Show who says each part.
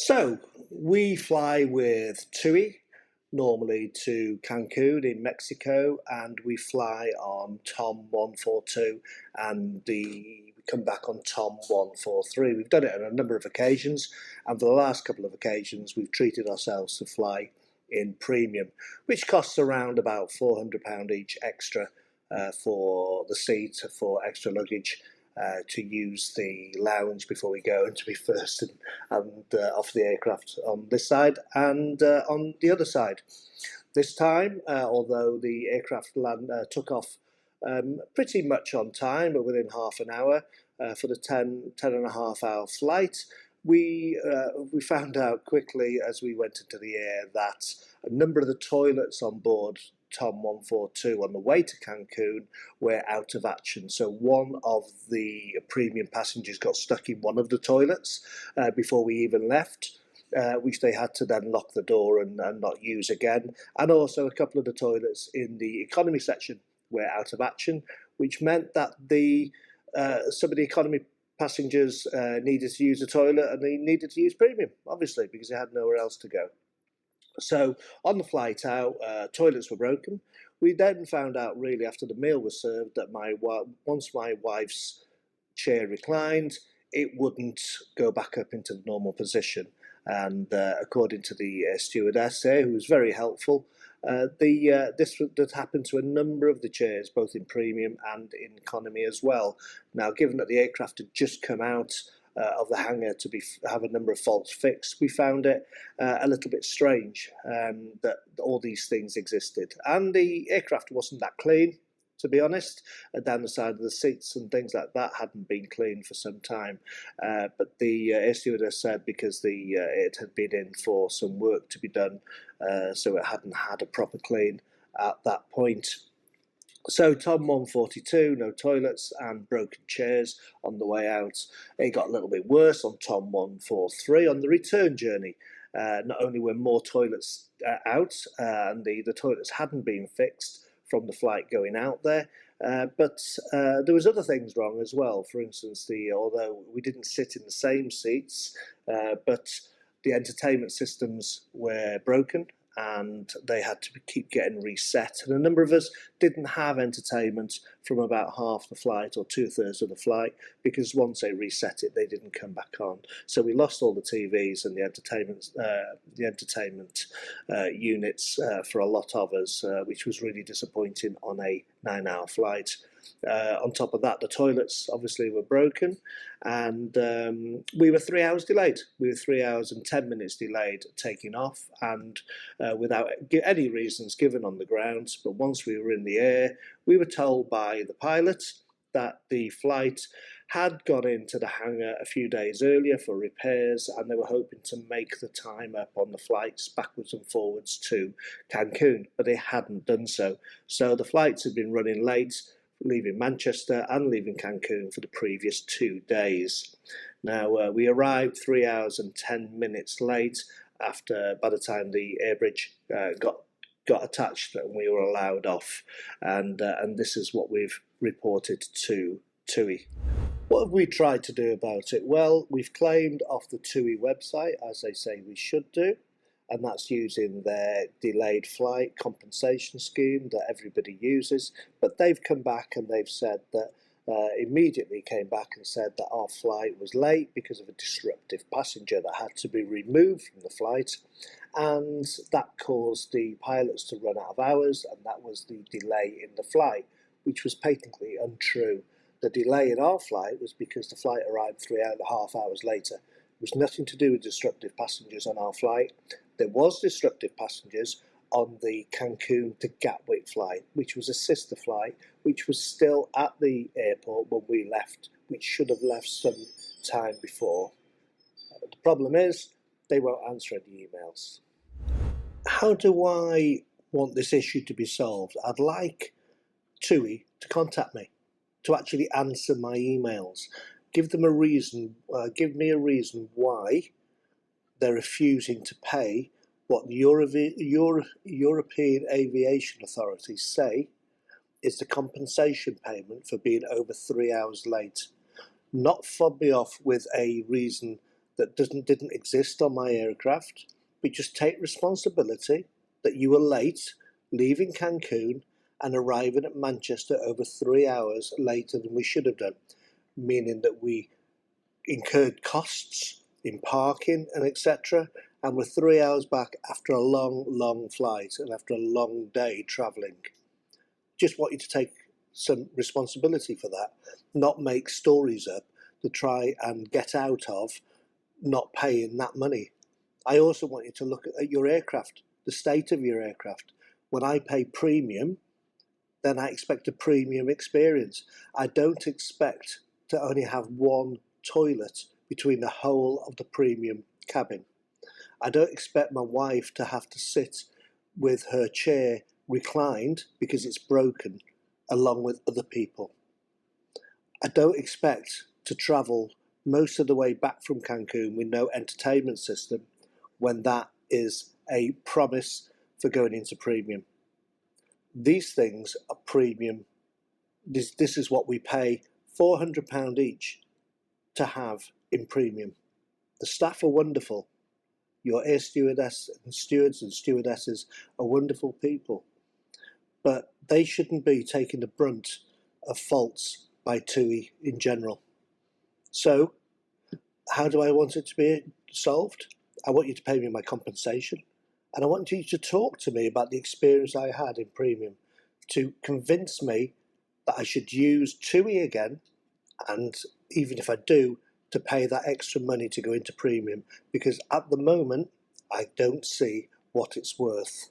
Speaker 1: So we fly with TUI, normally to Cancun in Mexico, and we fly on Tom 142 and we come back on Tom 143. We've done it on a number of occasions, and for the last couple of occasions we've treated ourselves to fly in premium, which costs around about £400 each extra for the seat, for extra luggage, to use the lounge before we go and to be first and off the aircraft on this side and on the other side. This time, although the aircraft took off pretty much on time, but within half an hour for the 10.5 hour flight, we found out quickly as we went into the air that a number of the toilets on board Tom 142 on the way to Cancun were out of action. So one of the premium passengers got stuck in one of the toilets before we even left, which they had to then lock the door and not use again. And also a couple of the toilets in the economy section were out of action, which meant that some of the economy passengers needed to use the toilet, and they needed to use premium, obviously, because they had nowhere else to go. So on the flight out, toilets were broken. We then found out really after the meal was served that once my wife's chair reclined, it wouldn't go back up into the normal position. And according to the stewardess there, who was very helpful, this had happened to a number of the chairs, both in premium and in economy as well. Now, given that the aircraft had just come out of the hangar to have a number of faults fixed, we found it a little bit strange that all these things existed. And the aircraft wasn't that clean, to be honest. Down the side of the seats and things like that hadn't been cleaned for some time. But the air stewardess said because it had been in for some work to be done, so it hadn't had a proper clean at that point. So Tom 142, no toilets and broken chairs on the way out. It got a little bit worse on Tom 143 on the return journey. Not only were more toilets out, and the toilets hadn't been fixed from the flight going out there, but there was other things wrong as well. For instance, although we didn't sit in the same seats, but the entertainment systems were broken, and they had to keep getting reset. And a number of us didn't have entertainment from about half the flight or 2/3 of the flight, because once they reset it, they didn't come back on. So we lost all the TVs and the entertainment units for a lot of us, which was really disappointing on a 9-hour flight. On top of that, the toilets obviously were broken, and we were 3 hours delayed. We were 3 hours and 10 minutes delayed taking off, and without any reasons given on the ground. But once we were in the air, we were told by the pilot that the flight had gone into the hangar a few days earlier for repairs, and they were hoping to make the time up on the flights backwards and forwards to Cancun, but they hadn't done so. So the flights had been running late, leaving Manchester and leaving Cancun for the previous 2 days. Now, we arrived 3 hours and 10 minutes late by the time the air bridge got attached and we were allowed off. And this is what we've reported to TUI. What have we tried to do about it? Well, we've claimed off the TUI website, as they say we should do, and that's using their delayed flight compensation scheme that everybody uses. But they've come back and they've said that, immediately came back and said that our flight was late because of a disruptive passenger that had to be removed from the flight, and that caused the pilots to run out of hours, and that was the delay in the flight, which was patently untrue. The delay in our flight was because the flight arrived 3.5 hours later. It was nothing to do with disruptive passengers on our flight. There was disruptive passengers on the Cancun to Gatwick flight, which was a sister flight, which was still at the airport when we left, which should have left some time before. The problem is, they won't answer any emails. How do I want this issue to be solved? I'd like TUI to contact me, to actually answer my emails. Give me a reason why they're refusing to pay what the European Aviation Authority say is the compensation payment for being over 3 hours late. Not fob me off with a reason that didn't exist on my aircraft. We just take responsibility that you were late leaving Cancun and arriving at Manchester over 3 hours later than we should have done, meaning that we incurred costs in parking and etc. And we're 3 hours back after a long flight and after a long day travelling. Just want you to take some responsibility for that, not make stories up to try and get out of not paying that money. I also want you to look at your aircraft, the state of your aircraft. When I pay premium, then I expect a premium experience. I don't expect to only have one toilet between the whole of the premium cabin. I don't expect my wife to have to sit with her chair reclined because it's broken along with other people. I don't expect to travel most of the way back from Cancun with no entertainment system when that is a promise for going into premium. These things are premium. This is what we pay £400 each to have in premium. The staff are wonderful. Your air stewardess and stewards and stewardesses are wonderful people, but they shouldn't be taking the brunt of faults by TUI in general. So, how do I want it to be solved? I want you to pay me my compensation, and I want you to talk to me about the experience I had in premium to convince me that I should use TUI again, and even if I do, to pay that extra money to go into premium, because at the moment I don't see what it's worth.